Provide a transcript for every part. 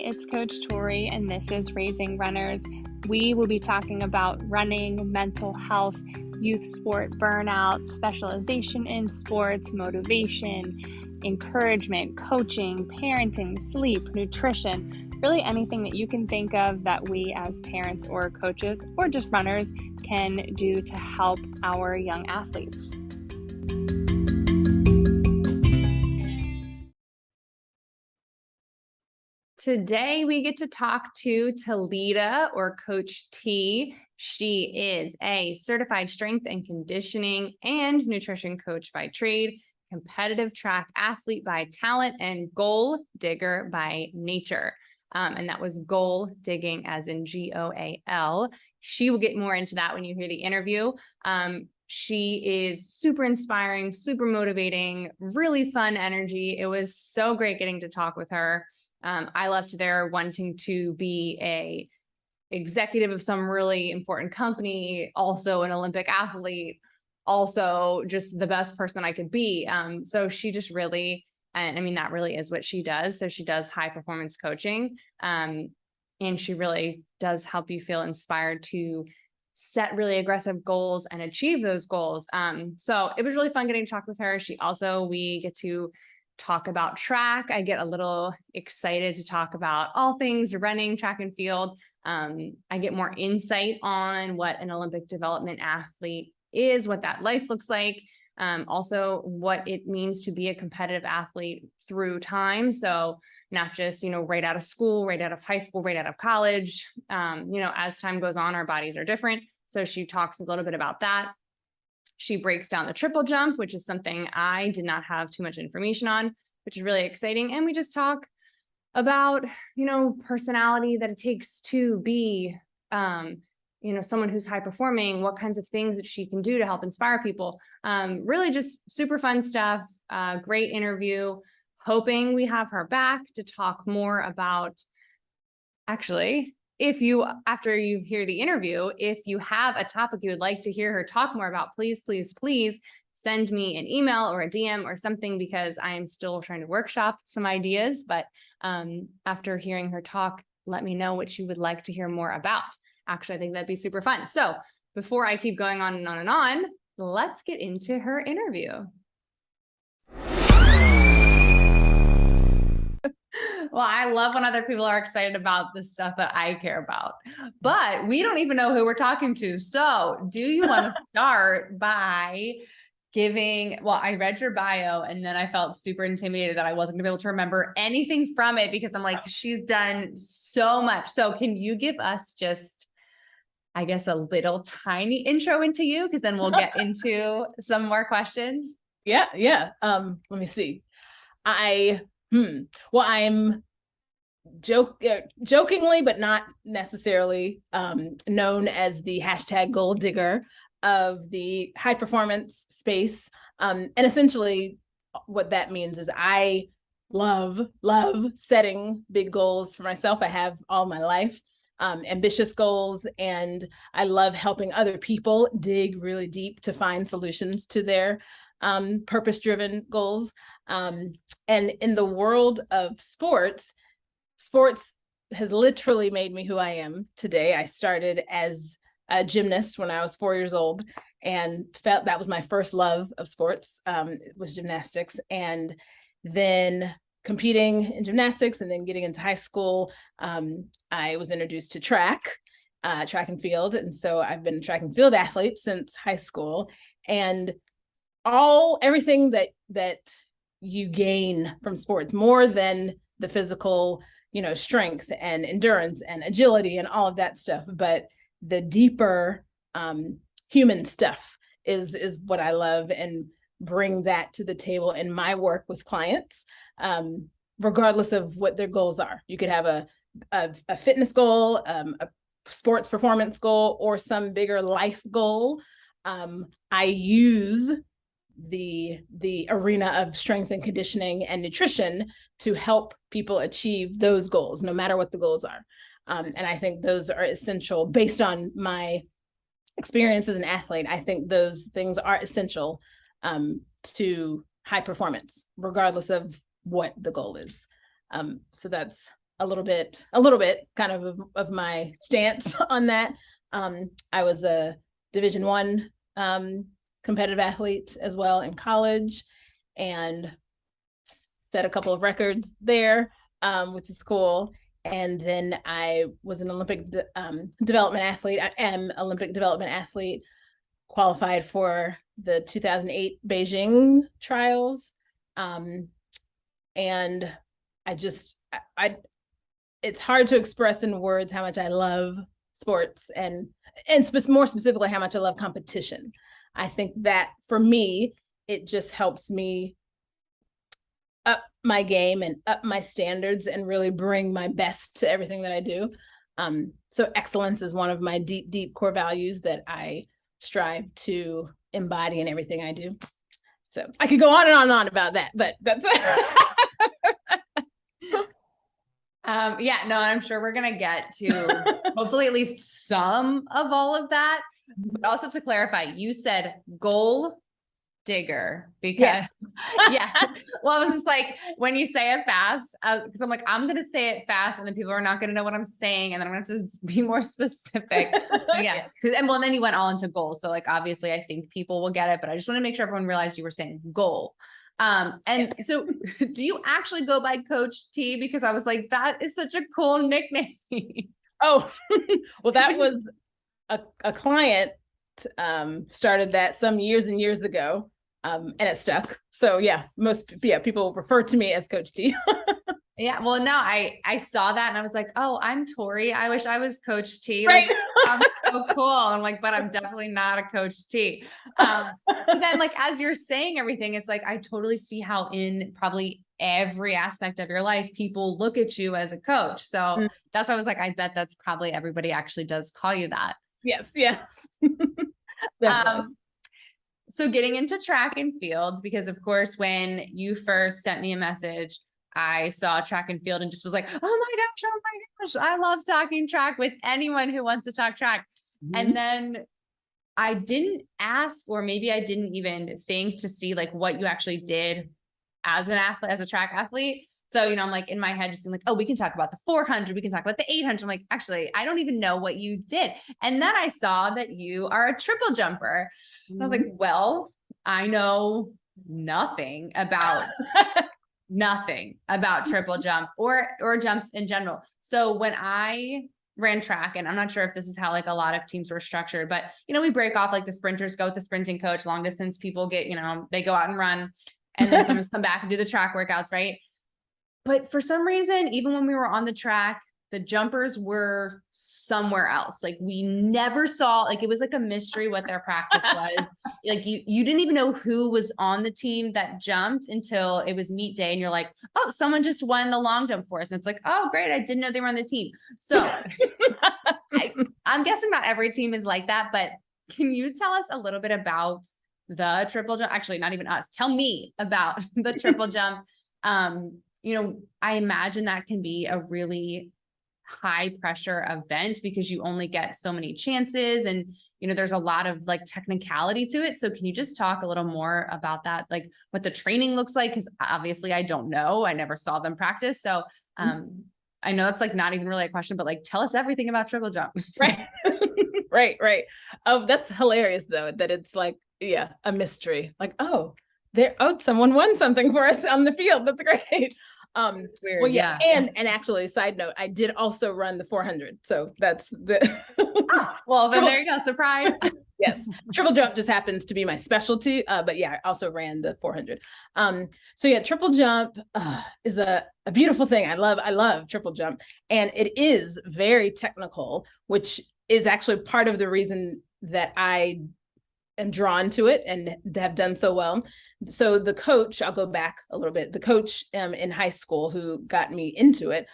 it's Coach Tori, and this is Raising Runners. We will be talking about running, mental health, youth sport burnout, specialization in sports, motivation, encouragement, coaching, parenting, sleep, nutrition, really anything that you can think of that we as parents or coaches or just runners can do to help our young athletes. Today, we get to talk to Tilita, or Coach T. She is a certified strength and conditioning and nutrition coach by trade, competitive track athlete by talent, and goal digger by nature. And that was goal digging as in GOAL. She will get more into that when you hear the interview. She is super inspiring, super motivating, really fun energy. It was so great getting to talk with her. I left there wanting to be a executive of some really important company, also an Olympic athlete, also just the best person I could be. So she just really, and I mean, that really is what she does. So she does high performance coaching. And she really does help you feel inspired to set really aggressive goals and achieve those goals. So it was really fun getting to talk with her. We get to talk about track. I get a little excited to talk about all things running, track and field. I get more insight on what an Olympic development athlete is, what that life looks like. Also what it means to be a competitive athlete through time. So not just, right out of school, right out of high school, right out of college. As time goes on, our bodies are different. So she talks a little bit about that. She breaks down the triple jump, which is something I did not have too much information on, which is really exciting. And we just talk about, personality that it takes to be, someone who's high performing, what kinds of things that she can do to help inspire people. Really just super fun stuff. Great interview. Hoping we have her back to talk more about, actually, after you hear the interview, if you have a topic you would like to hear her talk more about, please send me an email or a DM or something, because I am still trying to workshop some ideas. But after hearing her talk, let me know what you would like to hear more about. Actually, I think that'd be super fun. So before I keep going on and on and on, let's get into her interview. Well, I love when other people are excited about the stuff that I care about, but we don't even know who we're talking to. So do you want to start by I read your bio and then I felt super intimidated that I wasn't gonna be able to remember anything from it, because I'm like, she's done so much. So can you give us just, I guess, a little tiny intro into you? Because then we'll get into some more questions. Yeah. Let me see. Well, I'm jokingly, but not necessarily, known as the hashtag goal digger of the high performance space. And essentially what that means is I love setting big goals for myself. I have all my life, ambitious goals, and I love helping other people dig really deep to find solutions to their purpose-driven goals. And in the world of sports has literally made me who I am today. I started as a gymnast when I was 4 years old and felt that was my first love of sports, was gymnastics. And then competing in gymnastics and then getting into high school, I was introduced to track and field. And so I've been a track and field athlete since high school. And everything that you gain from sports, more than the physical, strength and endurance and agility and all of that stuff, but the deeper human stuff is what I love, and bring that to the table in my work with clients, regardless of what their goals are. You could have a fitness goal, a sports performance goal, or some bigger life goal. I use the arena of strength and conditioning and nutrition to help people achieve those goals, no matter what the goals are. And I think those are essential based on my experience as an athlete. I think those things are essential to high performance, regardless of what the goal is. So that's a little bit kind of my stance on that. I was a Division I competitive athlete as well in college, and set a couple of records there, which is cool. And then I was an Olympic development athlete. I am Olympic development athlete, qualified for the 2008 Beijing trials. And I it's hard to express in words how much I love sports, and more specifically, how much I love competition. I think that for me, it just helps me up my game and up my standards and really bring my best to everything that I do. So excellence is one of my deep core values that I strive to embody in everything I do. So I could go on and on about that, but that's yeah, no, I'm sure we're going to get to hopefully at least some of all of that. But also to clarify, you said goal digger because yeah. Well, I was just like, when you say it fast, because I'm like, I'm going to say it fast and then people are not going to know what I'm saying. And then I'm going to have to be more specific. So yes. And then you went all into goal. So like, obviously I think people will get it, but I just want to make sure everyone realized you were saying goal. So do you actually go by Coach T? Because I was like, that is such a cool nickname. Oh, well, that was a client started that some years and years ago. And it stuck. So yeah, people refer to me as Coach T. Yeah. Well, no, I saw that and I was like, oh, I'm Tori. I wish I was Coach T. Right. Like, I'm so cool. I'm like, but I'm definitely not a Coach T. But then like, as you're saying everything, it's like, I totally see how in probably every aspect of your life, people look at you as a coach. So that's why I was like, I bet that's probably everybody actually does call you that. Yes. So getting into track and field, because of course, when you first sent me a message, I saw track and field and just was like, oh my gosh, I love talking track with anyone who wants to talk track. And then I didn't ask, or maybe I didn't even think to see like what you actually did as an athlete, as a track athlete. So, I'm like in my head, just being like, oh, we can talk about the 400. We can talk about the 800. I'm like, actually, I don't even know what you did. And then I saw that you are a triple jumper. And I was like, well, I know nothing about triple jump or jumps in general. So when I ran track, and I'm not sure if this is how like a lot of teams were structured, but we break off, like the sprinters go with the sprinting coach, long distance people get, they go out and run, and then someone's come back and do the track workouts. Right. But for some reason, even when we were on the track, the jumpers were somewhere else. Like we never saw, like, it was like a mystery what their practice was. Like you didn't even know who was on the team that jumped until it was meet day. And you're like, oh, someone just won the long jump for us. And it's like, oh, great. I didn't know they were on the team. So I'm guessing not every team is like that, but can you tell us a little bit about the triple jump? Actually, not even us. Tell me about the triple jump. I imagine that can be a really high pressure event because you only get so many chances, and there's a lot of like technicality to it. So can you just talk a little more about that, like what the training looks like? Because obviously I don't know, I never saw them practice. So I know it's like not even really a question, but like tell us everything about triple jump. Right. right. Oh, that's hilarious though, that it's like, yeah, a mystery. Like, someone won something for us on the field. That's great. It's weird. Well, yeah. And actually, side note, I did also run the 400. So that's the well, then there you go. Surprise. Yes. Triple jump just happens to be my specialty. But yeah, I also ran the 400. So yeah, triple jump is a beautiful thing. I love triple jump. And it is very technical, which is actually part of the reason that I am drawn to it and have done so well. So the coach, I'll go back a little bit. The coach in high school who got me into it,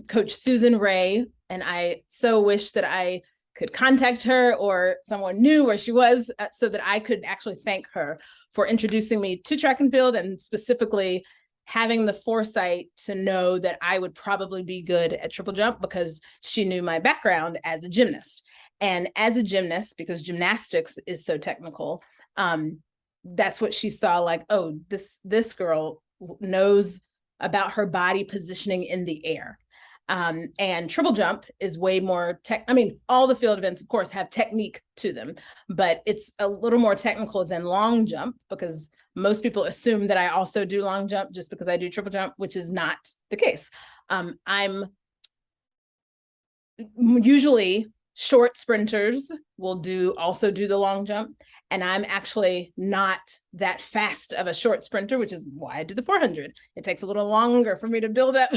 Coach Susan Ray, and I so wish that I could contact her or someone knew where she was so that I could actually thank her for introducing me to track and field, and specifically having the foresight to know that I would probably be good at triple jump because she knew my background as a gymnast. And as a gymnast, because gymnastics is so technical, that's what she saw, like, oh, this girl knows about her body positioning in the air. And triple jump is way more I mean, all the field events, of course, have technique to them, but it's a little more technical than long jump, because most people assume that I also do long jump just because I do triple jump, which is not the case. I'm usually short sprinters will also do the long jump. And I'm actually not that fast of a short sprinter, which is why I do the 400. It takes a little longer for me to build up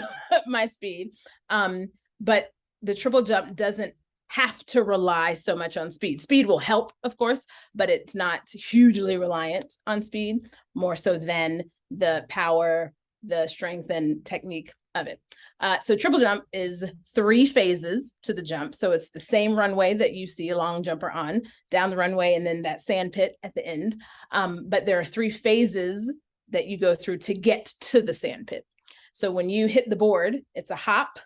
my speed. But the triple jump doesn't have to rely so much on speed. Speed will help, of course, but it's not hugely reliant on speed, more so than the power, the strength, and technique of it. So triple jump is 3 phases to the jump. So it's the same runway that you see a long jumper on, down the runway, and then that sand pit at the end. But there are 3 phases that you go through to get to the sand pit. So when you hit the board, it's a hop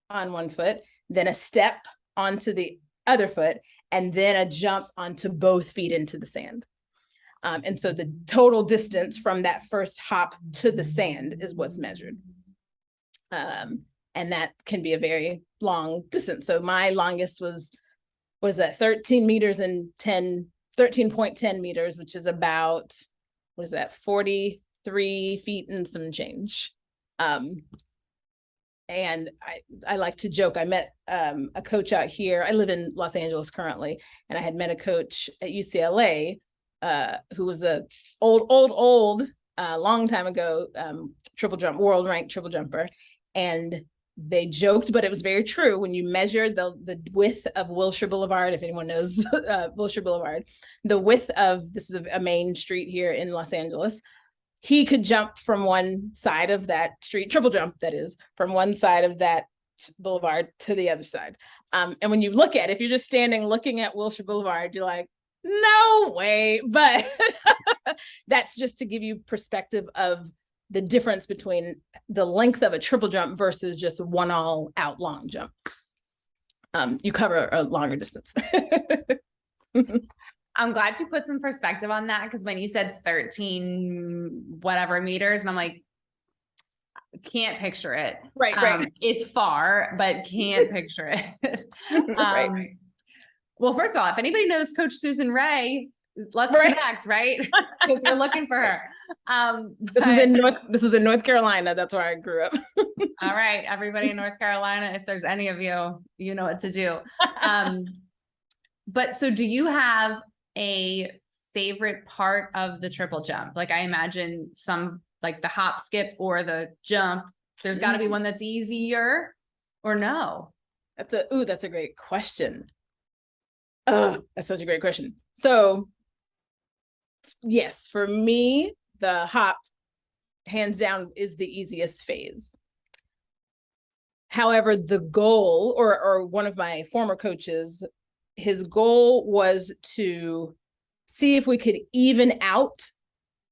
on one foot, then a step onto the other foot, and then a jump onto both feet into the sand. And so the total distance from that first hop to the sand is what's measured. And that can be a very long distance. So my longest was 13 meters and 13.10 meters, which is about, 43 feet and some change. And I like to joke, I met a coach out here. I live in Los Angeles currently, and I had met a coach at UCLA who was a old long time ago world ranked triple jumper. And they joked, but it was very true. When you measure the width of Wilshire Boulevard, if anyone knows Wilshire Boulevard, the width of, this is a main street here in Los Angeles, he could jump from one side of that street, triple jump, that is, from one side of that boulevard to the other side. And when you look at it, if you're just standing looking at Wilshire Boulevard, you're like, no way. But that's just to give you perspective of the difference between the length of a triple jump versus just one all out long jump. You cover a longer distance. I'm glad you put some perspective on that, because when you said 13 whatever meters, and I'm like, can't picture it. Right. It's far, but can't picture it. Right. Well, first of all, if anybody knows Coach Susan Ray, let's connect, right? Because we're looking for her. This was in North Carolina. That's where I grew up. All right, everybody in North Carolina, if there's any of you, you know what to do. But so do you have a favorite part of the triple jump? Like, I imagine some, like the hop, skip, or the jump, there's got to be one that's easier, or no? That's a great question. That's such a great question. So yes, for me, the hop, hands down, is the easiest phase. However, the goal, or one of my former coaches, his goal was to see if we could even out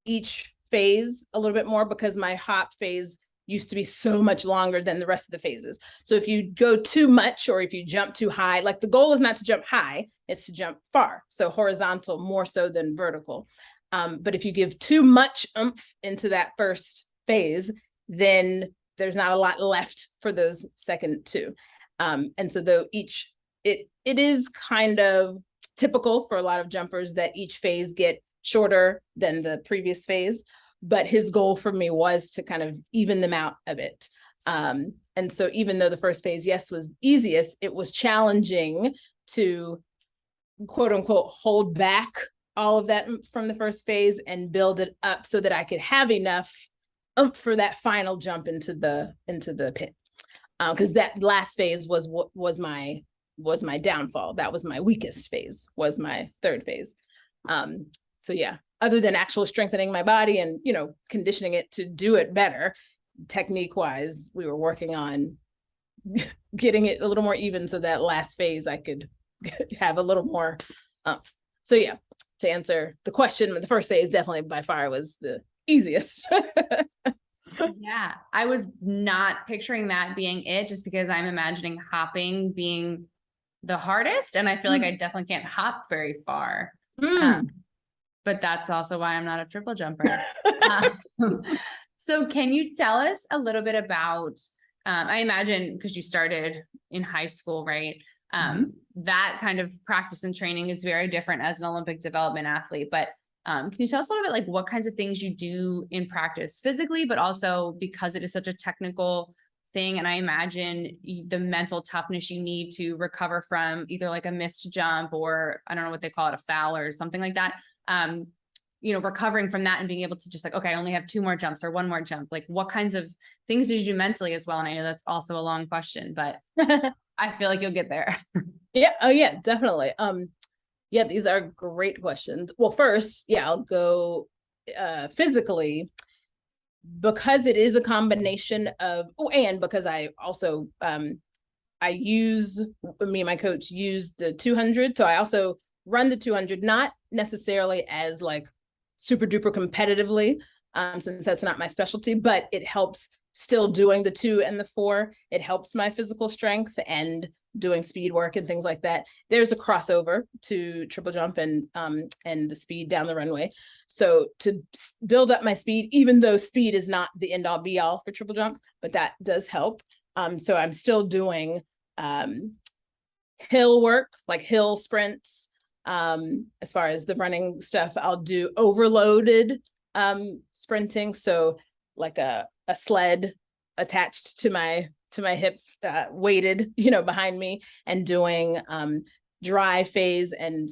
each phase a little bit more, because my hop phase used to be so much longer than the rest of the phases. So if you go too much, or if you jump too high, like the goal is not to jump high, it's to jump far. So horizontal more so than vertical. But if you give too much oomph into that first phase, then there's not a lot left for those second two. And so though it is kind of typical for a lot of jumpers that each phase get shorter than the previous phase, but his goal for me was to kind of even them out a bit. And so even though the first phase, yes, was easiest, it was challenging to quote unquote hold back all of that from the first phase and build it up so that I could have enough for that final jump into the pit. Because that last phase was my downfall. That was my weakest phase, was my third phase. So yeah, other than actually strengthening my body and, conditioning it to do it better, technique wise, we were working on getting it a little more even so that last phase I could have a little more. So yeah, to answer the question, the first phase definitely by far was the easiest. Yeah, I was not picturing that being it, just because I'm imagining hopping being the hardest, and I feel like I definitely can't hop very far. But that's also why I'm not a triple jumper. So can you tell us a little bit about I imagine because you started in high school, right? That kind of practice and training is very different as an Olympic development athlete. But can you tell us a little bit like what kinds of things you do in practice physically, but also because it is such a technical thing? And I imagine the mental toughness you need to recover from either like a missed jump or I don't know what they call it, a foul or something like that. Recovering from that and being able to just like, okay, I only have 2 more jumps or 1 more jump. Like what kinds of things did you do mentally as well? And I know that's also a long question, but I feel like you'll get there. Yeah. Oh yeah, definitely. Yeah, these are great questions. Well, first, yeah, I'll go physically, because it is a combination of, and because I also, me and my coach use the 200. So I also run the 200, not necessarily as like super duper competitively, since that's not my specialty, but it helps still doing the 2 and the 4. It helps my physical strength and doing speed work and things like that. There's a crossover to triple jump and the speed down the runway. So to build up my speed, even though speed is not the end all be all for triple jump, but that does help. So I'm still doing hill work, like hill sprints. As far as the running stuff, I'll do overloaded sprinting. So like a sled attached to my hips, weighted, behind me, and doing dry phase and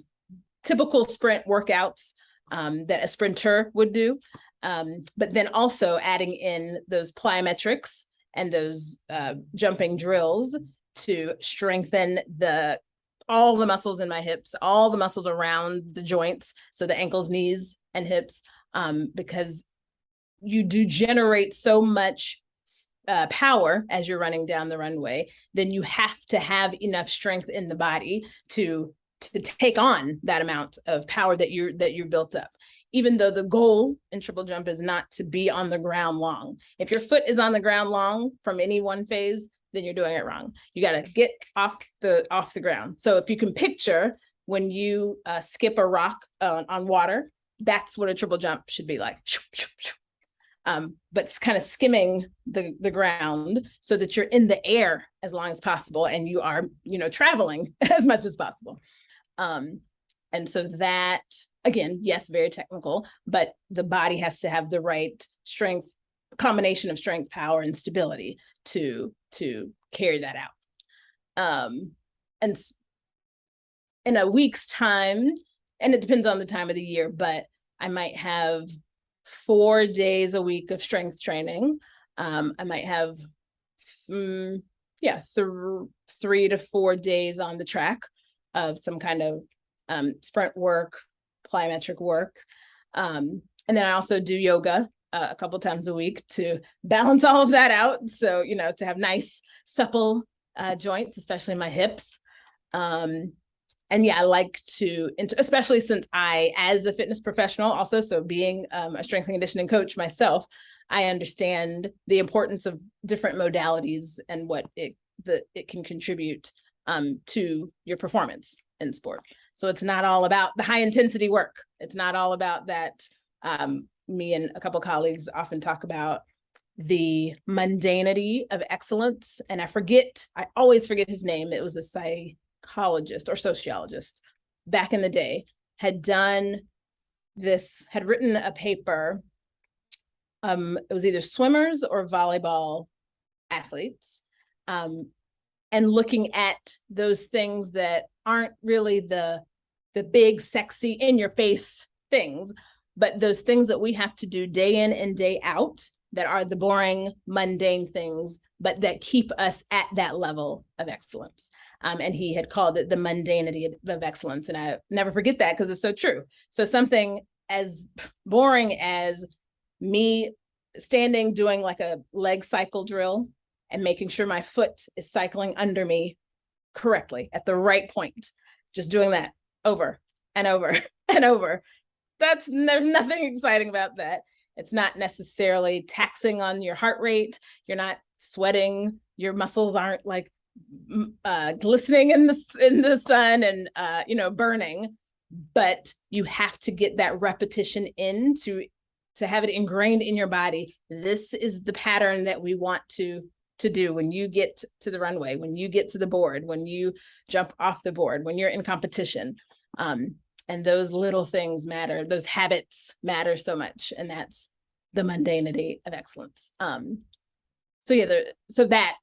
typical sprint workouts that a sprinter would do. But then also adding in those plyometrics and those jumping drills to strengthen all the muscles in my hips, all the muscles around the joints, so the ankles, knees, and hips, because you do generate so much power as you're running down the runway, then you have to have enough strength in the body to take on that amount of power that you're built up. Even though the goal in triple jump is not to be on the ground long. If your foot is on the ground long from any one phase, then you're doing it wrong. You got to get off the ground. So if you can picture when you skip a rock on water, that's what a triple jump should be like. But it's kind of skimming the ground so that you're in the air as long as possible and you are, traveling as much as possible. And so that, again, yes, very technical, but the body has to have the right strength, combination of strength, power, and stability to carry that out. And in a week's time, and it depends on the time of the year, but I might have 4 days a week of strength training. I might have 3 to 4 days on the track of some kind of sprint work, plyometric work. And then I also do yoga a couple times a week to balance all of that out. So, to have nice, supple joints, especially my hips. And yeah, I like to, especially since I, as a fitness professional also, so being a strength and conditioning coach myself, I understand the importance of different modalities and what it can contribute to your performance in sport. So it's not all about the high intensity work. It's not all about that. Me and a couple colleagues often talk about the mundanity of excellence. And I always forget his name. It was a psychologist or sociologist back in the day, had written a paper. It was either swimmers or volleyball athletes, and looking at those things that aren't really the big, sexy, in your face things, but those things that we have to do day in and day out that are the boring, mundane things, but that keep us at that level of excellence. And he had called it the mundanity of excellence. And I never forget that because it's so true. So something as boring as me standing, doing like a leg cycle drill and making sure my foot is cycling under me correctly at the right point, just doing that over and over and over. There's nothing exciting about that. It's not necessarily taxing on your heart rate. You're not sweating. Your muscles aren't like glistening in the sun and burning. But you have to get that repetition in to have it ingrained in your body. This is the pattern that we want to to do when you get to the runway, when you get to the board, when you jump off the board, when you're in competition. And those little things matter. Those habits matter so much. And that's the mundanity of excellence. So yeah, so that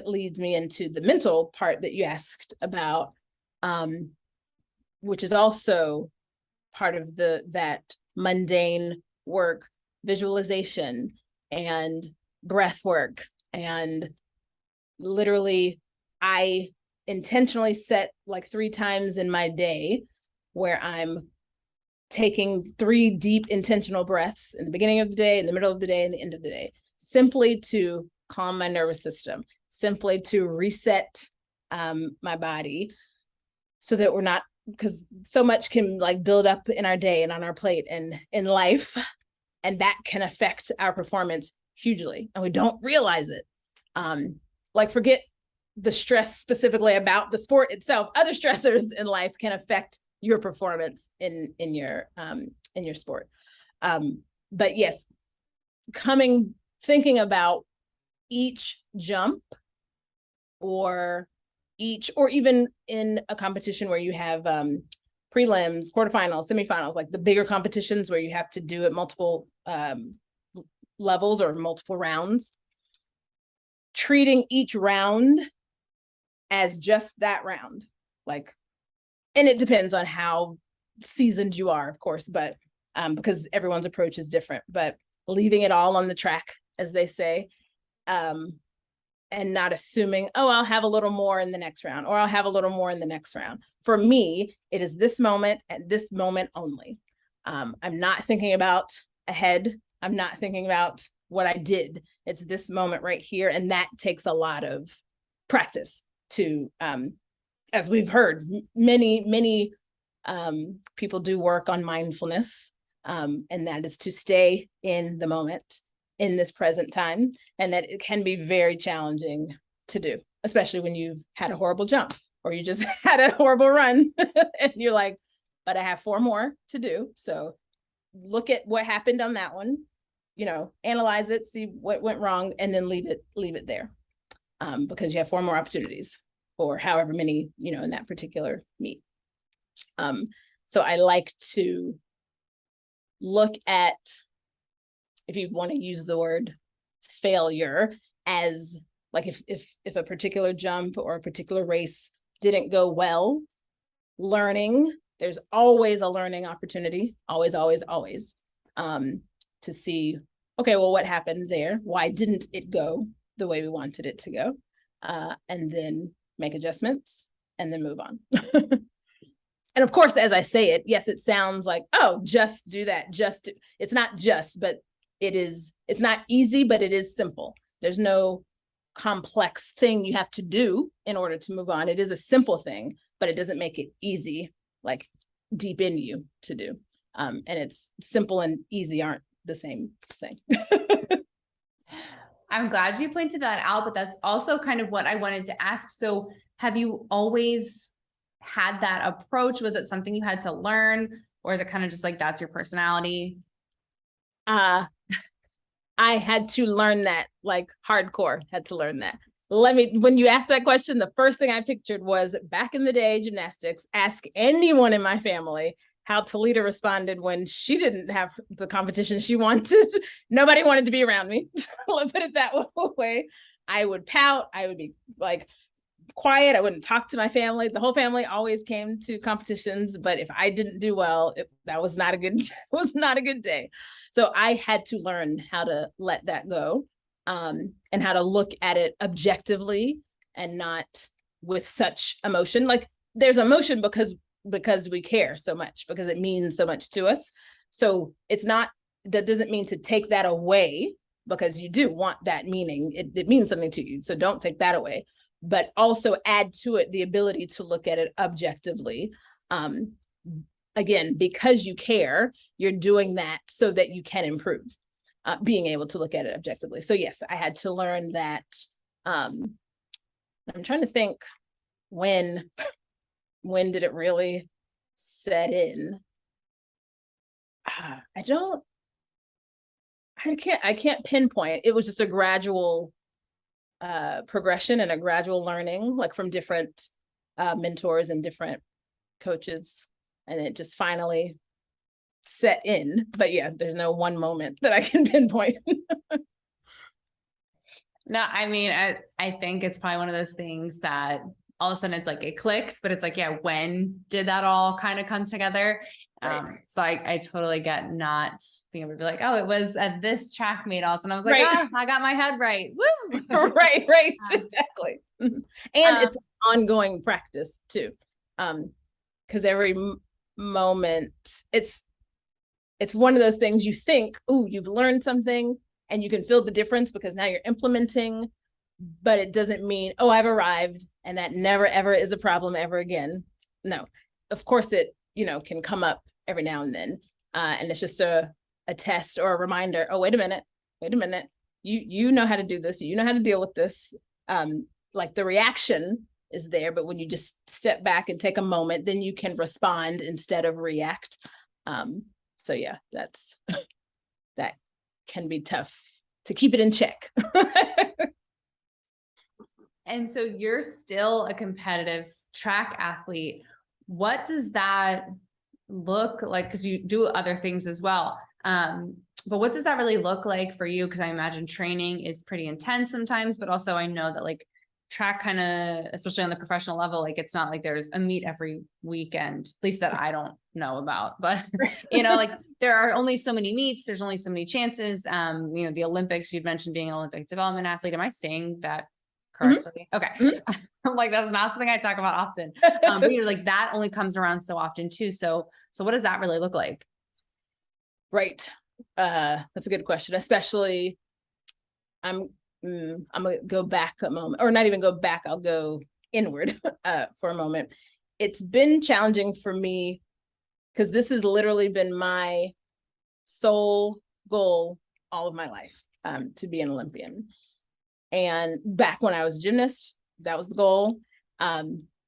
leads me into the mental part that you asked about, which is also part of that mundane work, visualization and breath work. And literally, I intentionally set like 3 times in my day where I'm taking 3 deep intentional breaths in the beginning of the day, in the middle of the day, and the end of the day, simply to calm my nervous system, simply to reset my body, so that we're not, because so much can like build up in our day and on our plate and in life, and that can affect our performance hugely, and we don't realize it. Like, forget the stress specifically about the sport itself. Other stressors in life can affect your performance in your sport. But yes, thinking about each jump, or even in a competition where you have prelims, quarterfinals, semifinals, like the bigger competitions where you have to do it multiple levels or multiple rounds, treating each round as just that round. Like, and it depends on how seasoned you are, of course, but because everyone's approach is different, but leaving it all on the track, as they say, and not assuming, oh, I'll have a little more in the next round, or I'll have a little more in the next round. For me, it is this moment at this moment only. I'm not thinking about ahead. I'm not thinking about what I did. It's this moment right here. And that takes a lot of practice to, as we've heard, many people do work on mindfulness. And that is to stay in the moment, in this present time. And that it can be very challenging to do, especially when you've had a horrible jump, or you just had a horrible run and you're like, but I have 4 more to do. So look at what happened on that one, analyze it, see what went wrong, and then leave it there, because you have 4 more opportunities, or however many, in that particular meet. So I like to look at, if you want to use the word failure, as like if a particular jump or a particular race didn't go well, learning, there's always a learning opportunity, always, to see, okay, well, what happened there? Why didn't it go the way we wanted it to go? And then make adjustments and then move on. And of course, as I say it, yes, it sounds like, oh, just do that. It's not just, but it's not easy, but it is simple. There's no complex thing you have to do in order to move on. It is a simple thing, but it doesn't make it easy, like deep in you to do. And it's simple and easy aren't the same thing. I'm glad you pointed that out, but that's also kind of what I wanted to ask. So have you always had that approach? Was it something you had to learn, or is it kind of just like, that's your personality? I had to learn that, like hardcore, had to learn that. When you asked that question, the first thing I pictured was back in the day, gymnastics. Ask anyone in my family how Tilita responded when she didn't have the competition she wanted. Nobody wanted to be around me. Let's put it that way. I would pout. I would be like quiet. I wouldn't talk to my family. The whole family always came to competitions, but if I didn't do well, that was not a good day. So I had to learn how to let that go, and how to look at it objectively and not with such emotion. Like, there's emotion because we care so much, because it means so much to us. So that doesn't mean to take that away, because you do want that meaning. It means something to you. So don't take that away, but also add to it the ability to look at it objectively. Again, because you care, you're doing that so that you can improve, being able to look at it objectively. So yes, I had to learn that. I'm trying to think when did it really set in? I can't pinpoint. It was just a gradual progression and a gradual learning, like from different mentors and different coaches, and it just finally set in. But yeah, there's no one moment that I can pinpoint. No, I mean, I think it's probably one of those things that all of a sudden it's like, it clicks, but it's like, yeah, when did that all kind of come together? Right. So I totally get not being able to be like, oh, it was at this track meet also. And I was like, Right. oh, I got my head right. Woo. Right, exactly. And it's ongoing practice too. Because every moment it's one of those things you think, oh, you've learned something and you can feel the difference because now you're implementing, but it doesn't mean, oh, I've arrived and that never ever is a problem ever again. No, of course it, can come up every now and then. And it's just a test or a reminder, oh, wait a minute. You know how to do this. You know how to deal with this. Like the reaction is there, but when you just step back and take a moment, then you can respond instead of react. So yeah, that can be tough to keep it in check. And so you're still a competitive track athlete. What does that look like? Because you do other things as well. But what does that really look like for you? Because I imagine training is pretty intense sometimes, but also I know that like track kind of, especially on the professional level, like it's not like there's a meet every weekend, at least that I don't know about, but like there are only so many meets, there's only so many chances. The Olympics, you'd mentioned being an Olympic development athlete. Am I saying that correctly? Okay. I'm like, that's not something I talk about often. But like that only comes around so often too. So what does that really look like? Right. That's a good question, especially I'm gonna go back a moment, or not even go back, I'll go inward for a moment. It's been challenging for me because this has literally been my sole goal all of my life, to be an Olympian. And back when I was a gymnast, that was the goal.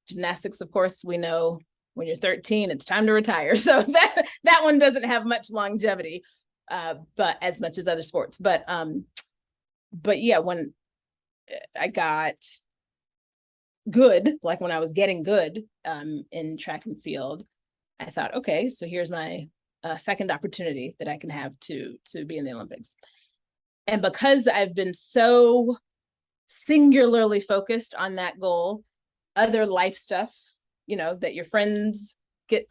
Gymnastics, of course, we know when you're 13, it's time to retire. So that one doesn't have much longevity, but as much as other sports. But yeah, when I got good, like when I was getting good in track and field, I thought, okay, so here's my second opportunity that I can have to be in the Olympics. And because I've been so singularly focused on that goal, other life stuff, that your friends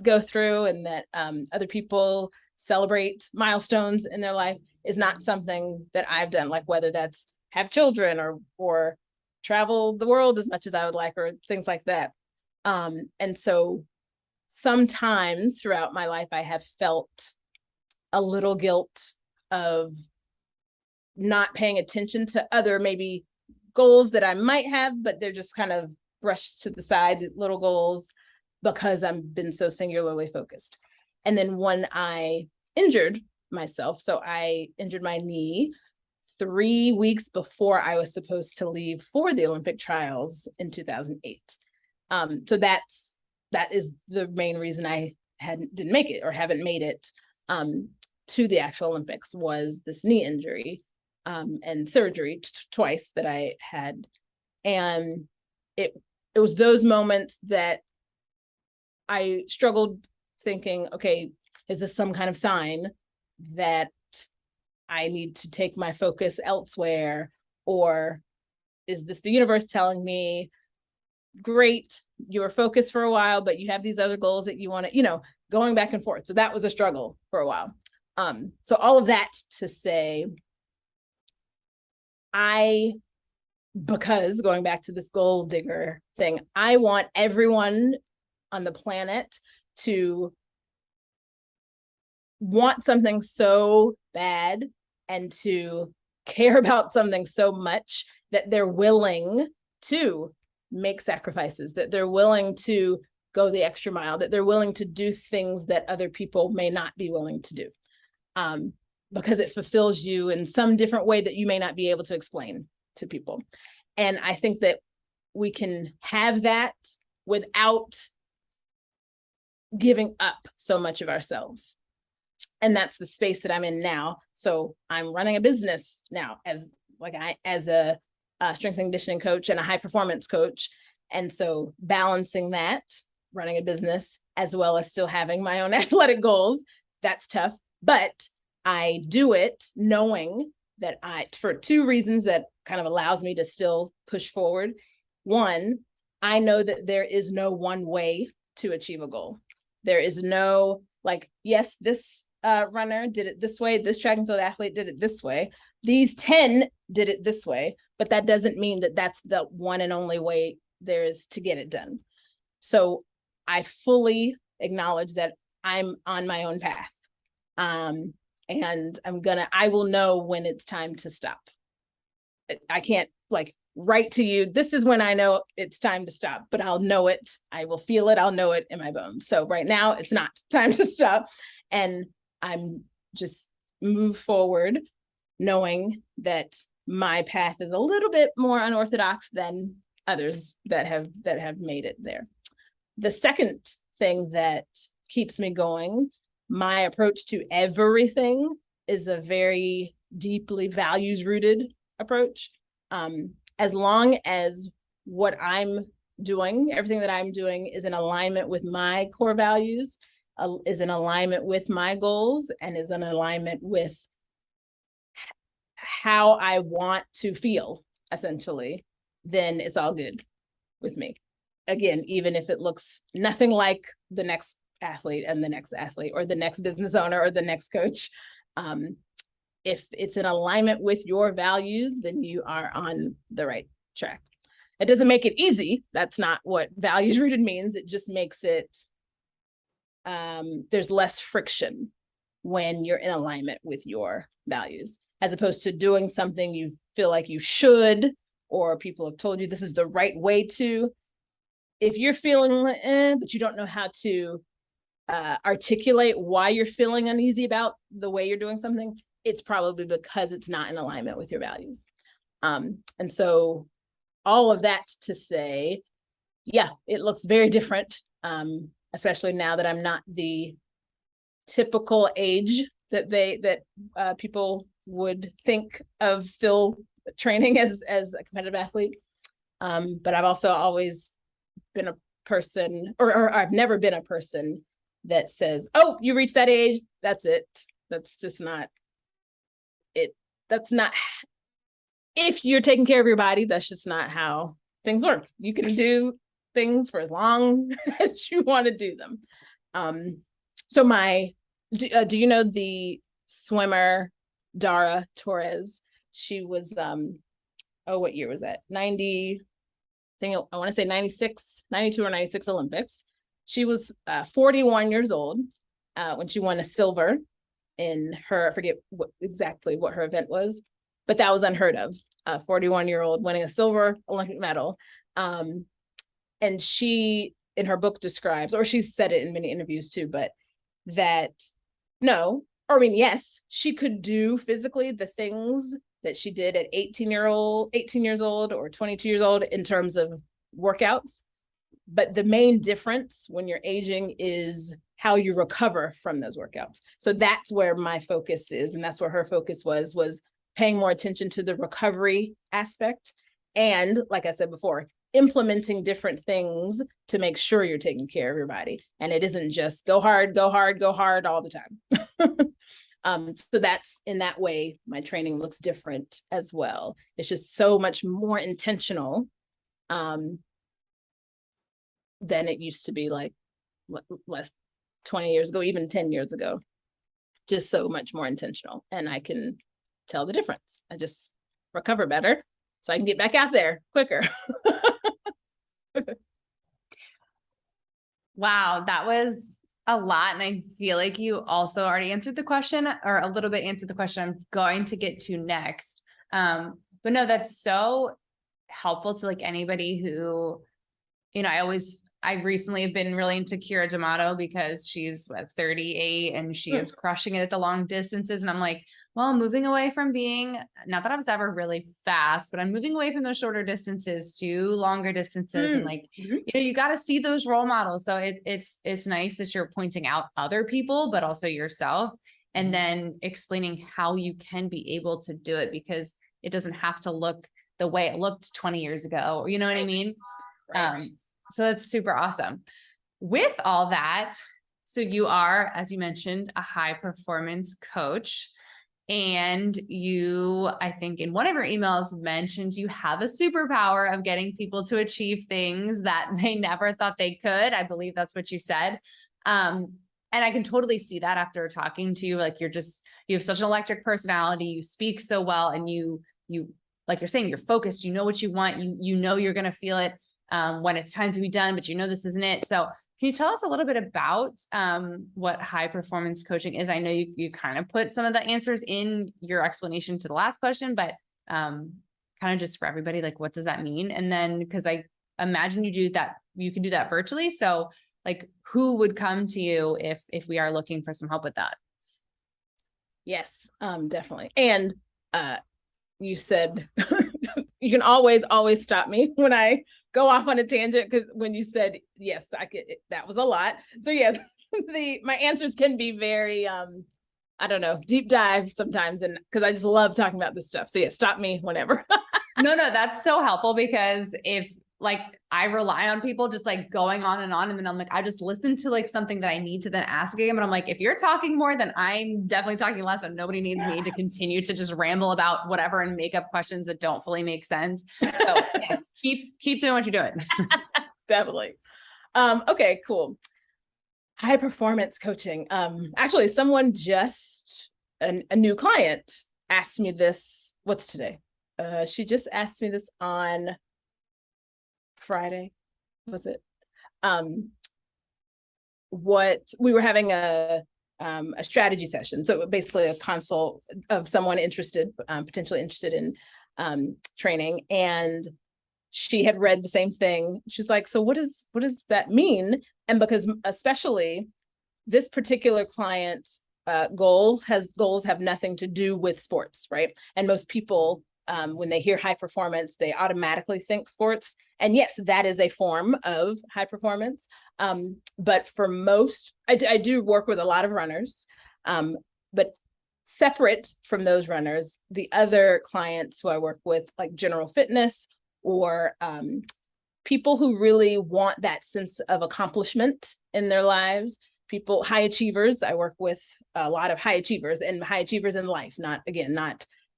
go through and that other people celebrate milestones in their life is not something that I've done, like whether that's have children or travel the world as much as I would like, or things like that. And so sometimes throughout my life, I have felt a little guilt of not paying attention to other maybe goals that I might have, but they're just kind of brushed to the side, little goals, because I've been so singularly focused. And then when I injured myself, so I injured my knee 3 weeks before I was supposed to leave for the Olympic trials in 2008. So that is the main reason I didn't make it or haven't made it to the actual Olympics, was this knee injury and surgery twice that I had. And it was those moments that I struggled thinking, okay, is this some kind of sign that I need to take my focus elsewhere? Or is this the universe telling me, great, you were focused for a while, but you have these other goals that you want to, going back and forth. So that was a struggle for a while. So all of that to say, because going back to this goal digger thing, I want everyone on the planet to want something so bad and to care about something so much that they're willing to make sacrifices, that they're willing to go the extra mile, that they're willing to do things that other people may not be willing to do, because it fulfills you in some different way that you may not be able to explain to people. And I think that we can have that without giving up so much of ourselves. And that's the space that I'm in now. So I'm running a business now as a strength and conditioning coach and a high performance coach. And so balancing that, running a business, as well as still having my own athletic goals, that's tough. But I do it knowing that for two reasons that kind of allows me to still push forward. One, I know that there is no one way to achieve a goal. There is no, like, yes, this runner did it this way. This track and field athlete did it this way. These 10 did it this way, but that doesn't mean that that's the one and only way there is to get it done. So I fully acknowledge that I'm on my own path. And I will know when it's time to stop. I can't like write to you, this is when I know it's time to stop, but I'll know it. I will feel it. I'll know it in my bones. So right now it's not time to stop. And I'm just move forward knowing that my path is a little bit more unorthodox than others that have made it there. The second thing that keeps me going, my approach to everything is a very deeply values-rooted approach. As long as what I'm doing, everything that I'm doing is in alignment with my core values, is in alignment with my goals, and is in alignment with how I want to feel, essentially, then it's all good with me. Again, even if it looks nothing like the next athlete and the next athlete or the next business owner or the next coach, if it's in alignment with your values, then you are on the right track. It doesn't make it easy. That's not what values rooted means. It just makes it, there's less friction when you're in alignment with your values, as opposed to doing something you feel like you should, or people have told you this is the right way to. If you're feeling but you don't know how to articulate why you're feeling uneasy about the way you're doing something, it's probably because it's not in alignment with your values. And so all of that to say, yeah, it looks very different, especially now that I'm not the typical age that people would think of still training as a competitive athlete. But I've also always been a person, or I've never been a person that says, oh, you reached that age, that's it. That's just not it. That's not, if you're taking care of your body, that's just not how things work. You can do things for as long as you want to do them. So do you know the swimmer Dara Torres? She was, what year was that? I want to say 96, 92 or 96 Olympics. She was 41 years old when she won a silver in her, I forget exactly what her event was, but that was unheard of. A 41-year-old winning a silver Olympic medal. And she, in her book, describes, or she's said it in many interviews too, but that yes, she could do physically the things that she did at 18 years old or 22 years old in terms of workouts. But the main difference when you're aging is how you recover from those workouts. So that's where my focus is. And that's where her focus was paying more attention to the recovery aspect. And like I said before, implementing different things to make sure you're taking care of your body. And it isn't just go hard all the time. So that's, in that way, my training looks different as well. It's just so much more intentional than it used to be, like less 20 years ago, even 10 years ago. Just so much more intentional. And I can tell the difference. I just recover better so I can get back out there quicker. Wow, that was a lot. And I feel like you also already answered the question, or a little bit answered the question I'm going to get to next. But no, that's so helpful to like anybody who, I recently have been really into Kira D'Amato because she's 38 and she is crushing it at the long distances. And I'm like, well, moving away from being, not that I was ever really fast, but I'm moving away from those shorter distances to longer distances. And like, you got to see those role models. So it's nice that you're pointing out other people, but also yourself, and then explaining how you can be able to do it, because it doesn't have to look the way it looked 20 years ago. You know what I mean? Right. So that's super awesome. With all that, so you are, as you mentioned, a high performance coach. And you, I think in one of your emails mentioned you have a superpower of getting people to achieve things that they never thought they could. I believe that's what you said. And I can totally see that after talking to you. Like you have such an electric personality, you speak so well, and you, like you're saying, you're focused, you know what you want, you know, you're going to feel it when it's time to be done, but you know, this isn't it. So can you tell us a little bit about what high performance coaching is? I know you kind of put some of the answers in your explanation to the last question, but kind of just for everybody, like, what does that mean? And then, because I imagine you can do that virtually. So like, who would come to you if we are looking for some help with that? Yes, definitely. And you said you can always stop me when I go off on a tangent, because when you said yes, I could, that was a lot. So yes, my answers can be very I don't know, deep dive sometimes, and because I just love talking about this stuff. So yeah, stop me whenever. No, that's so helpful, because if like I rely on people just like going on, and then I'm like, I just listen to like something that I need to then ask again. But I'm like, if you're talking more, then I'm definitely talking less, and nobody needs me to continue to just ramble about whatever and make up questions that don't fully make sense. So yes, keep doing what you're doing. Definitely. Okay, cool. High performance coaching. Actually, someone just a new client asked me this. What's today? She just asked me this on Friday, was it? What we were having a strategy session. So basically a consult of someone interested, potentially interested in training. And she had read the same thing. She's like, so what does that mean? And because especially this particular client's goals have nothing to do with sports, right? And most people, when they hear high performance, they automatically think sports. And yes, that is a form of high performance. But for most, I do work with a lot of runners, but separate from those runners, the other clients who I work with, like general fitness or people who really want that sense of accomplishment in their lives, people, high achievers. I work with a lot of high achievers and high achievers in life, not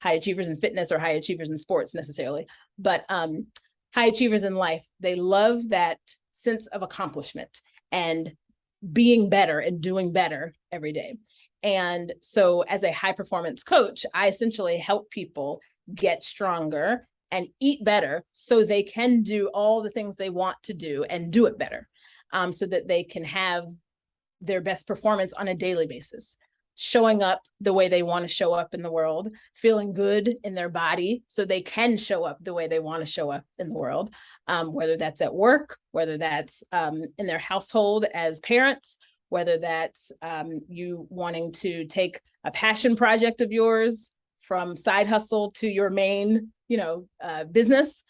high achievers in fitness or high achievers in sports necessarily, but high achievers in life. They love that sense of accomplishment and being better and doing better every day. And so as a high performance coach, I essentially help people get stronger and eat better so they can do all the things they want to do and do it better, so that they can have their best performance on a daily basis, showing up the way they want to show up in the world, feeling good in their body so they can show up the way they want to show up in the world, whether that's at work, whether that's in their household as parents, whether that's you wanting to take a passion project of yours from side hustle to your main, business,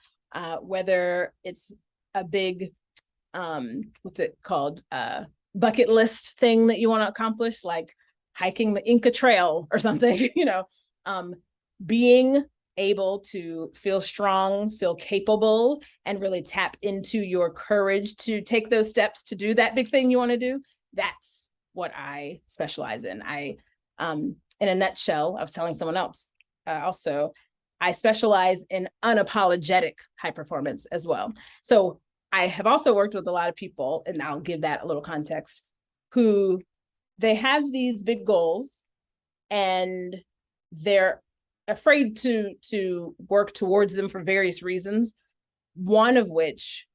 whether it's a big, what's it called? Bucket list thing that you want to accomplish, like hiking the Inca Trail or something, being able to feel strong, feel capable, and really tap into your courage to take those steps to do that big thing you want to do. That's what I specialize in. In a nutshell, I was telling someone else also, I specialize in unapologetic high performance as well. So I have also worked with a lot of people, and I'll give that a little context, who they have these big goals and they're afraid to work towards them for various reasons. One of which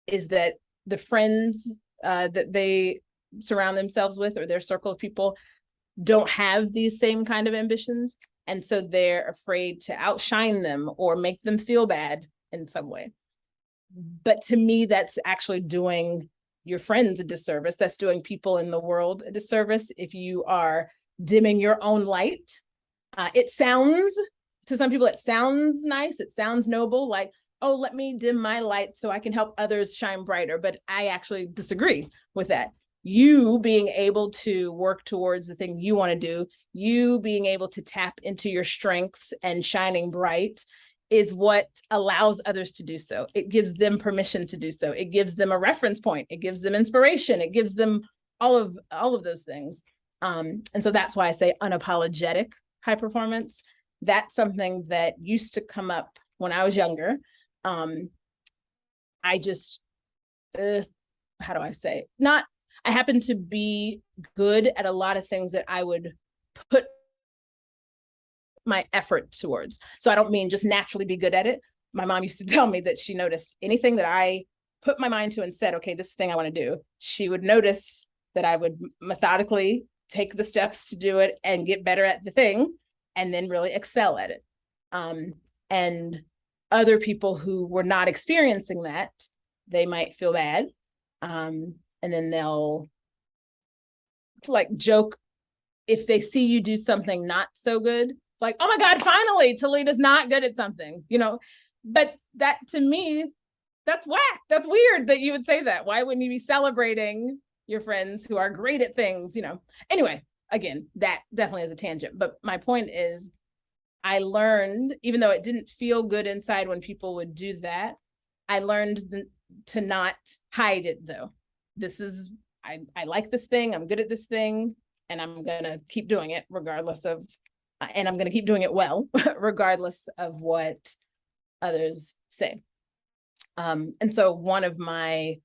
is that the friends that they surround themselves with, or their circle of people, don't have these same kind of ambitions. And so they're afraid to outshine them or make them feel bad in some way. But to me, that's actually doing your friends a disservice. That's doing people in the world a disservice if you are dimming your own light. It sounds, to some people, it sounds nice. It sounds noble, like, oh, let me dim my light so I can help others shine brighter. But I actually disagree with that. You being able to work towards the thing you want to do, you being able to tap into your strengths and shining bright is what allows others to do so. It gives them permission to do so. It gives them a reference point. It gives them inspiration. It gives them all of those things. And so that's why I say unapologetic high performance. That's something that used to come up when I was younger. I just, how do I say? I happen to be good at a lot of things that I would put my effort towards. So I don't mean just naturally be good at it. My mom used to tell me that she noticed anything that I put my mind to and said, okay, this thing I want to do, she would notice that I would methodically take the steps to do it and get better at the thing and then really excel at it. And other people who were not experiencing that, they might feel bad. And then they'll like joke if they see you do something not so good, like, oh my God, finally, Tilita's not good at something, but that to me, that's whack. That's weird that you would say that. Why wouldn't you be celebrating your friends who are great at things, Anyway, again, that definitely is a tangent. But my point is, I learned, even though it didn't feel good inside when people would do that, I learned to not hide it though. I like this thing, I'm good at this thing, and I'm gonna keep doing it regardless of, and I'm gonna keep doing it well, regardless of what others say. And so one of my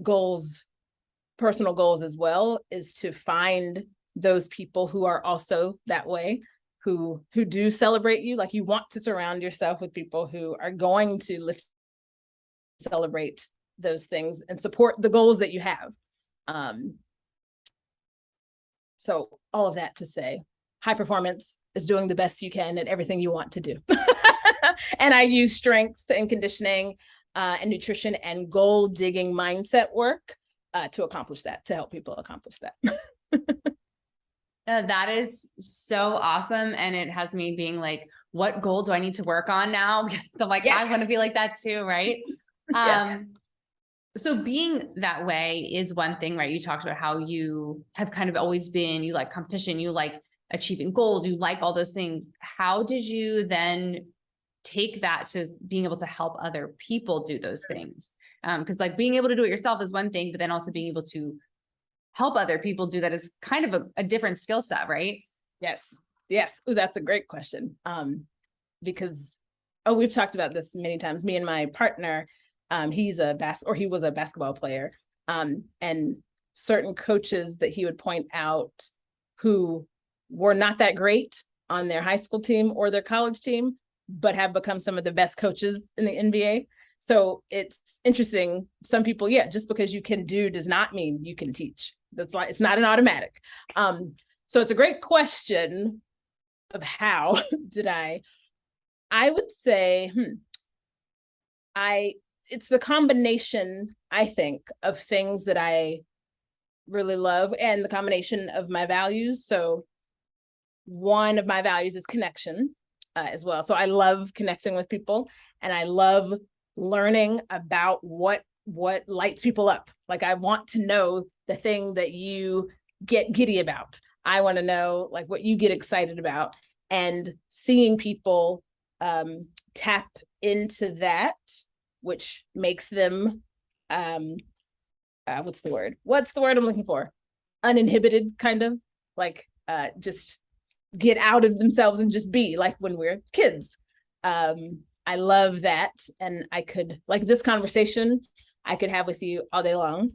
goals, personal goals as well, is to find those people who are also that way, who do celebrate you. Like, you want to surround yourself with people who are going to celebrate those things and support the goals that you have. So all of that to say, high performance is doing the best you can at everything you want to do. And I use strength and conditioning and nutrition and goal digging mindset work to accomplish that, to help people accomplish that. That is so awesome. And it has me being like, what goal do I need to work on now? So I'm like, yes. I want to be like that too. Right. Yeah. So being that way is one thing, right? You talked about how you have kind of always been, you like competition, you like achieving goals, you like all those things. How did you then take that to being able to help other people do those things? Because like being able to do it yourself is one thing, but then also being able to help other people do that is kind of a different skill set, right? Yes. Ooh, that's a great question. Because, we've talked about this many times. Me and my partner, he was a basketball player. And certain coaches that he would point out who were not that great on their high school team or their college team, but have become some of the best coaches in the NBA. So it's interesting. Some people, just because you can do does not mean you can teach. That's like, it's not an automatic. So it's a great question of how did I would say, it's the combination, I think, of things that I really love and the combination of my values. So one of my values is connection as well. So I love connecting with people, and I love learning about what lights people up. Like, I want to know the thing that you get giddy about. I want to know like what you get excited about, and seeing people tap into that, which makes them what's the word I'm looking for? Uninhibited, kind of like just get out of themselves and just be like when we're kids. I love that. And I could, like, this conversation I could have with you all day long.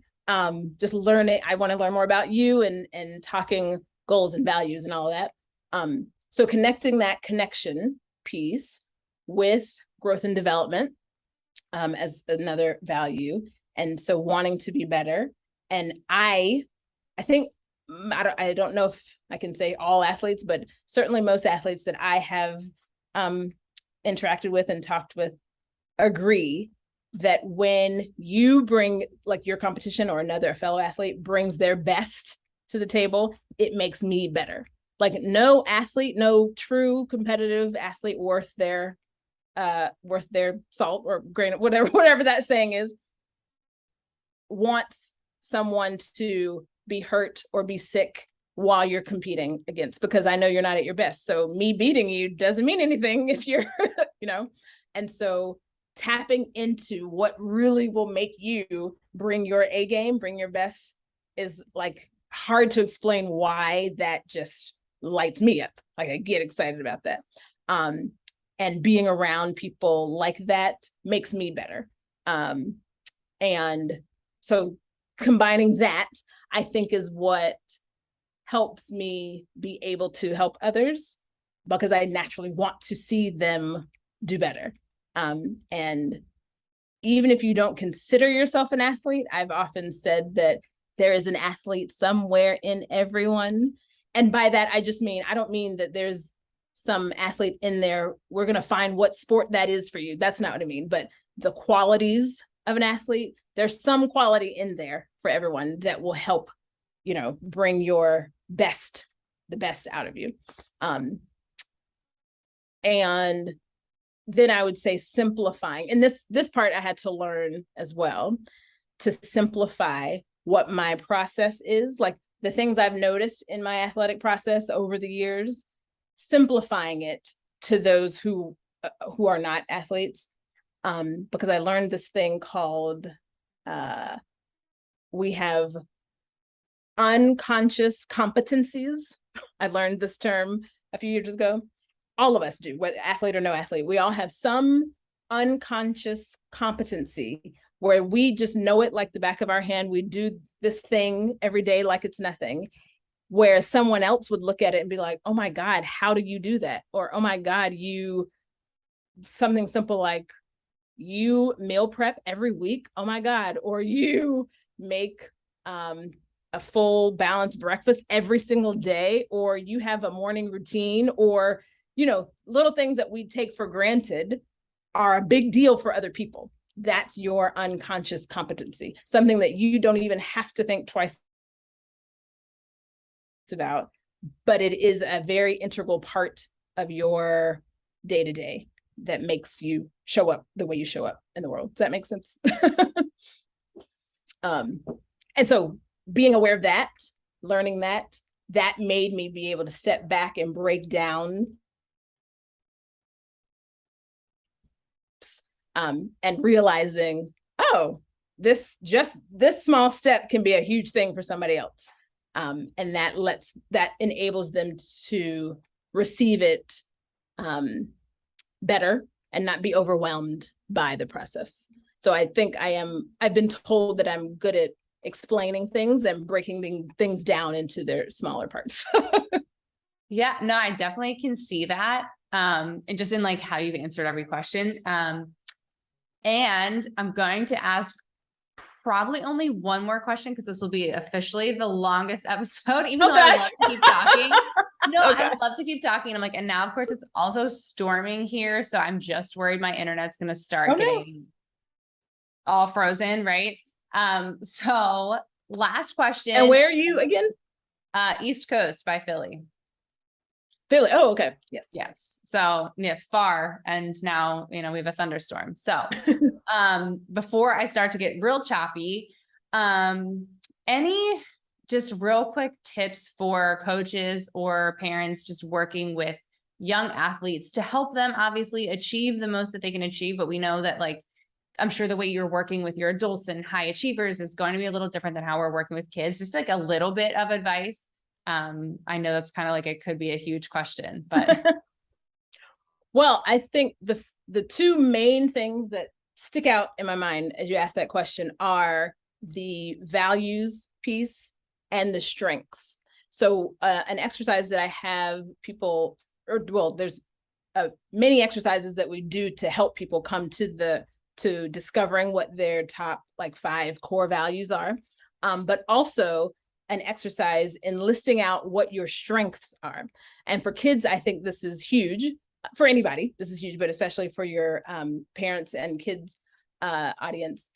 Just learn it. I want to learn more about you and talking goals and values and all of that. So connecting that connection piece with growth and development as another value. And so wanting to be better. And I think, I don't know if I can say all athletes, but certainly most athletes that I have interacted with and talked with agree that when you bring, like, your competition or another fellow athlete brings their best to the table, it makes me better. Like, no athlete, no true competitive athlete worth their salt or grain, whatever that saying is, wants someone to be hurt or be sick while you're competing against, because I know you're not at your best. So me beating you doesn't mean anything if you're And so tapping into what really will make you bring your A game, bring your best, is like hard to explain why that just lights me up. Like I get excited about that. And being around people like that makes me better. And so combining that, I think, is what helps me be able to help others, because I naturally want to see them do better. And even if you don't consider yourself an athlete, I've often said that there is an athlete somewhere in everyone. And by that, I don't mean that there's some athlete in there, we're going to find what sport that is for you. That's not what I mean. But the qualities of an athlete, there's some quality in there for everyone that will help, bring the best out of you. And then I would say simplifying. And this part I had to learn as well, to simplify what my process is, like the things I've noticed in my athletic process over the years, simplifying it to those who are not athletes. Because I learned this thing called, we have unconscious competencies. I learned this term a few years ago. All of us do, whether athlete or no athlete. We all have some unconscious competency where we just know it like the back of our hand. We do this thing every day like it's nothing, where someone else would look at it and be like, oh my God, how do you do that? Or, oh my God, something simple like you meal prep every week. Oh my God. Or you make a full balanced breakfast every single day, or you have a morning routine, or, little things that we take for granted are a big deal for other people. That's your unconscious competency, something that you don't even have to think twice about, but it is a very integral part of your day-to-day that makes you show up the way you show up in the world. Does that make sense? And so being aware of that, learning that made me be able to step back and break down and realizing, oh, this small step can be a huge thing for somebody else. And that enables them to receive it better and not be overwhelmed by the process. So I think I've been told that I'm good at explaining things and breaking things down into their smaller parts. Yeah, no, I definitely can see that. And just in like how you've answered every question. And I'm going to ask probably only one more question, because this will be officially the longest episode, even though I love to keep talking. No, okay. I would love to keep talking. I'm like, and now of course it's also storming here. So I'm just worried my internet's going to start getting all frozen. Right. So last question. And where are you again? East Coast by Philly. Philly. Oh, okay. Yes. Yes. So yes, far. And now, we have a thunderstorm. So, before I start to get real choppy, any just real quick tips for coaches or parents just working with young athletes to help them obviously achieve the most that they can achieve. But we know that, like, I'm sure the way you're working with your adults and high achievers is going to be a little different than how we're working with kids. Just like a little bit of advice. I know that's kind of like, it could be a huge question, but. Well, I think the two main things that stick out in my mind as you ask that question are the values piece and the strengths. So an exercise that I have people, there's many exercises that we do to help people come to discovering what their top 5 core values are, but also an exercise in listing out what your strengths are. And for kids, I think this is huge. For anybody, this is huge, but especially for your parents and kids audience.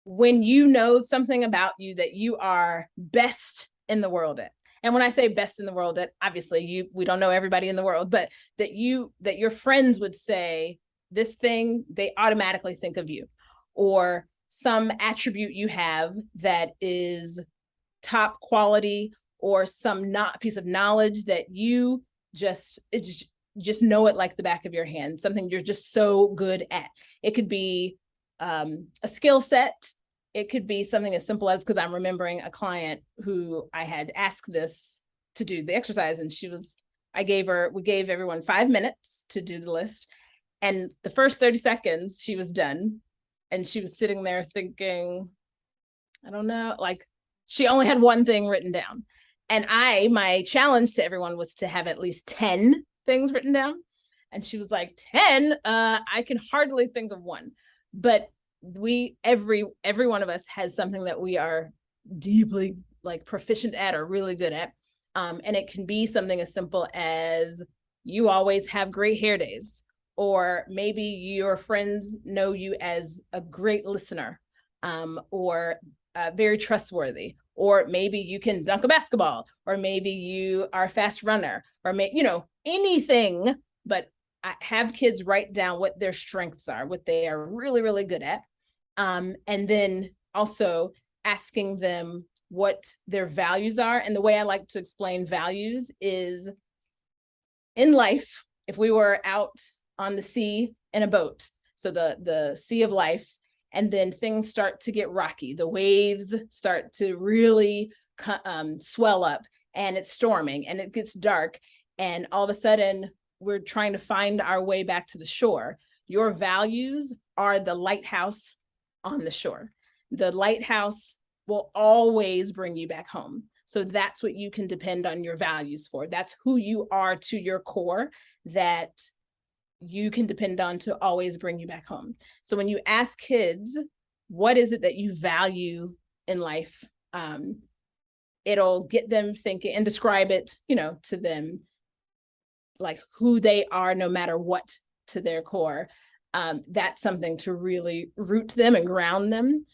When you know something about you that you are best in the world at, and when I say best in the world at, obviously we don't know everybody in the world, but that your friends would say this thing, they automatically think of you, or some attribute you have that is top quality, or some piece of knowledge that you just, just know it like the back of your hand, something you're just so good at. It could be a skill set. It could be something as simple as, because I'm remembering a client who I had asked this to do the exercise, and we gave everyone 5 minutes to do the list. And the first 30 seconds she was done, and she was sitting there thinking, I don't know, like she only had one thing written down. And my challenge to everyone was to have at least 10 things written down. And she was like, 10? I can hardly think of one. But every one of us has something that we are deeply like proficient at or really good at. And it can be something as simple as you always have great hair days, or maybe your friends know you as a great listener, or very trustworthy, or maybe you can dunk a basketball, or maybe you are a fast runner, or anything. But have kids write down what their strengths are, what they are really, really good at. And then also asking them what their values are. And the way I like to explain values is, in life, if we were out on the sea in a boat, so the sea of life, and then things start to get rocky, the waves start to really swell up, and it's storming and it gets dark, and all of a sudden we're trying to find our way back to the shore. Your values are the lighthouse on the shore. The lighthouse will always bring you back home. So that's what you can depend on your values for. That's who you are to your core, that you can depend on to always bring you back home. So when you ask kids, what is it that you value in life? It'll get them thinking, and describe it, to them, like who they are, no matter what, to their core. That's something to really root them and ground them,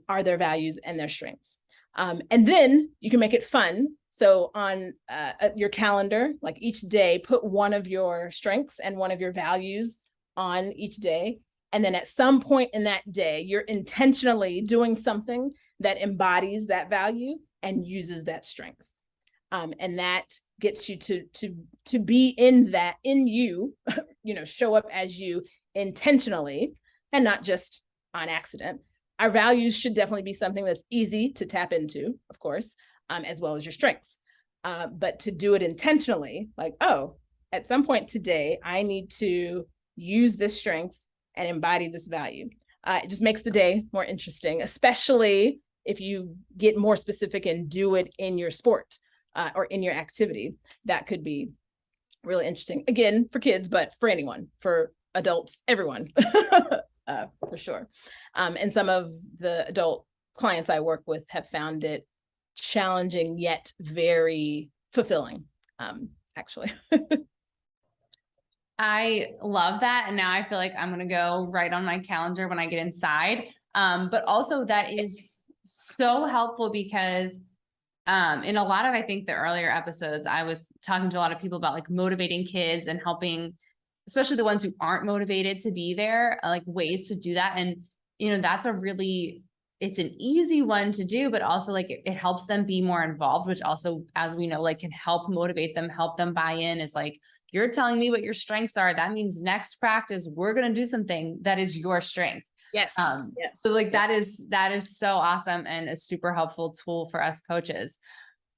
are their values and their strengths. And then you can make it fun. So on your calendar, like each day, put one of your strengths and one of your values on each day. And then at some point in that day, you're intentionally doing something that embodies that value and uses that strength. And that gets you to be in you, show up as you intentionally and not just on accident. Our values should definitely be something that's easy to tap into, of course, as well as your strengths. But to do it intentionally, like, at some point today, I need to use this strength and embody this value. It just makes the day more interesting, especially if you get more specific and do it in your sport or in your activity. That could be really interesting. Again, for kids, but for anyone, for adults, everyone. For sure. And some of the adult clients I work with have found it challenging yet very fulfilling, actually. I love that. And now I feel like I'm going to go right on my calendar when I get inside. But also that is so helpful because in a lot of, I think the earlier episodes, I was talking to a lot of people about like motivating kids and helping, especially the ones who aren't motivated to be there, like ways to do that. And, that's it's an easy one to do, but also like it helps them be more involved, which also, as we know, like can help motivate them, help them buy in. Is like, you're telling me what your strengths are. That means next practice, we're going to do something that is your strength. Yes. Yes. So like that is so awesome and a super helpful tool for us coaches.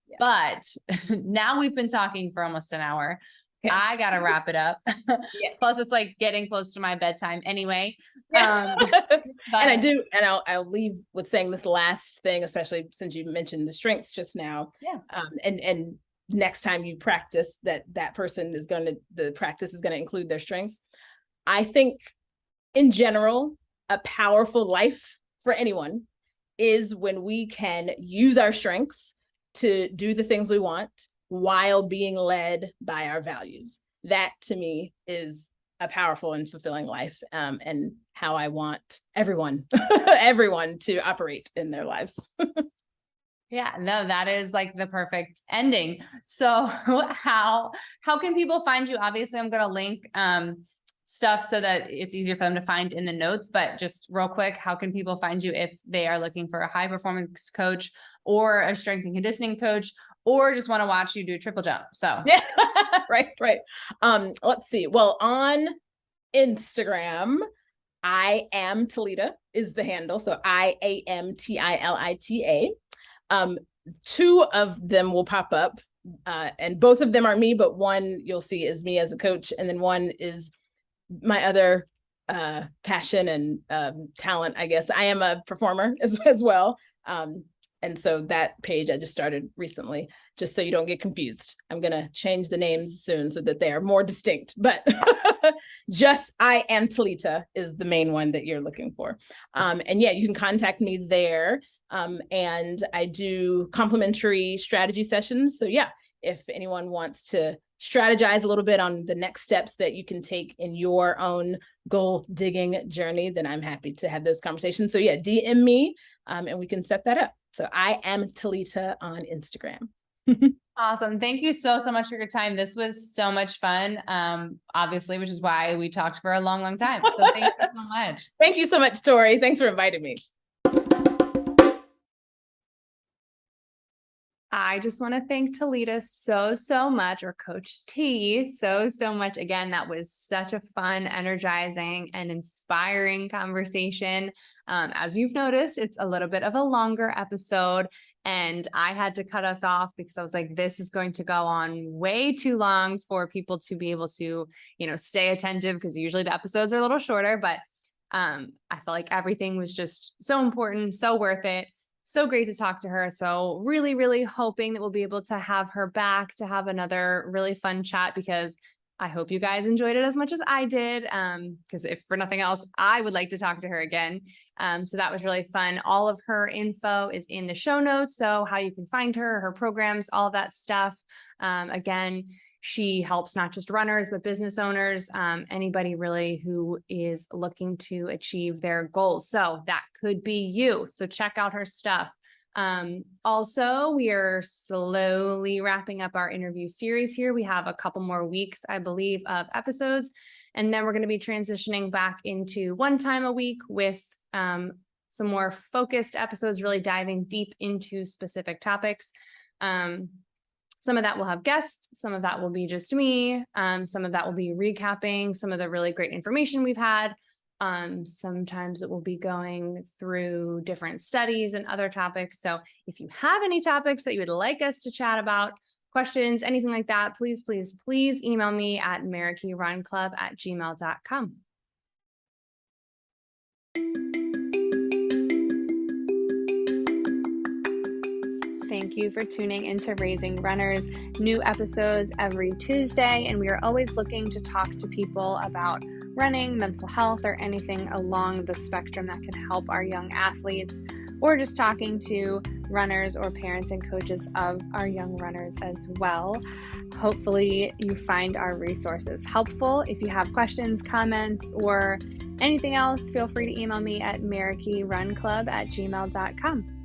Yes. But now we've been talking for almost an hour. Okay. I got to wrap it up. Yes. Plus it's like getting close to my bedtime anyway. Yes. And I'll leave with saying this last thing, especially since you mentioned the strengths just now. Yeah. And next time you practice the practice is going to include their strengths. I think in general, a powerful life for anyone is when we can use our strengths to do the things we want while being led by our values. That to me is a powerful and fulfilling life, and how I want everyone to operate in their lives. Yeah, no, that is like the perfect ending. So how can people find you? Obviously, I'm going to link stuff so that it's easier for them to find in the notes, but just real quick, how can people find you if they are looking for a high performance coach or a strength and conditioning coach, or just want to watch you do triple jump. So yeah, right. Let's see. Well, on Instagram, I am Tilita is the handle. So IAMTILITA. 2 of them will pop up, and both of them are me, but one you'll see is me as a coach, and then one is my other passion and talent, I guess. I am a performer as well. And so that page I just started recently, just so you don't get confused. I'm going to change the names soon so that they are more distinct, but just I am Tilita is the main one that you're looking for. And yeah, you can contact me there. And I do complimentary strategy sessions. So yeah, if anyone wants to strategize a little bit on the next steps that you can take in your own goal digging journey, then I'm happy to have those conversations. So yeah, DM me and we can set that up. So I am Tilita on Instagram. Awesome. Thank you so much for your time. This was so much fun. Obviously, which is why we talked for a long time. So thank you so much. Thank you so much, Tori. Thanks for inviting me. I just want to thank Tilita so much, or Coach T so much. Again, that was such a fun, energizing, and inspiring conversation. As you've noticed, it's a little bit of a longer episode, and I had to cut us off because I was like, this is going to go on way too long for people to be able to, stay attentive, because usually the episodes are a little shorter, but I felt like everything was just so important, so worth it. So great to talk to her. So really hoping that we'll be able to have her back to have another really fun chat, because I hope you guys enjoyed it as much as I did. Because if for nothing else, I would like to talk to her again. So that was really fun. All of her info is in the show notes. So how you can find her, her programs, all of that stuff. Again, she helps not just runners, but business owners, anybody really who is looking to achieve their goals. So that could be you. So check out her stuff. Also, we are slowly wrapping up our interview series here. We have a couple more weeks, I believe, of episodes, and then we're going to be transitioning back into 1 time a week with some more focused episodes, really diving deep into specific topics. Some of that will have guests, some of that will be just me, some of that will be recapping some of the really great information we've had. Sometimes it will be going through different studies and other topics. So if you have any topics that you would like us to chat about, questions, anything like that, please email me at marikeyrunclub@gmail.com. Thank you for tuning into Raising Runners. New episodes every Tuesday, and we are always looking to talk to people about running, mental health, or anything along the spectrum that can help our young athletes, or just talking to runners or parents and coaches of our young runners as well. Hopefully you find our resources helpful. If you have questions, comments, or anything else, feel free to email me at marikeyrunclub@gmail.com.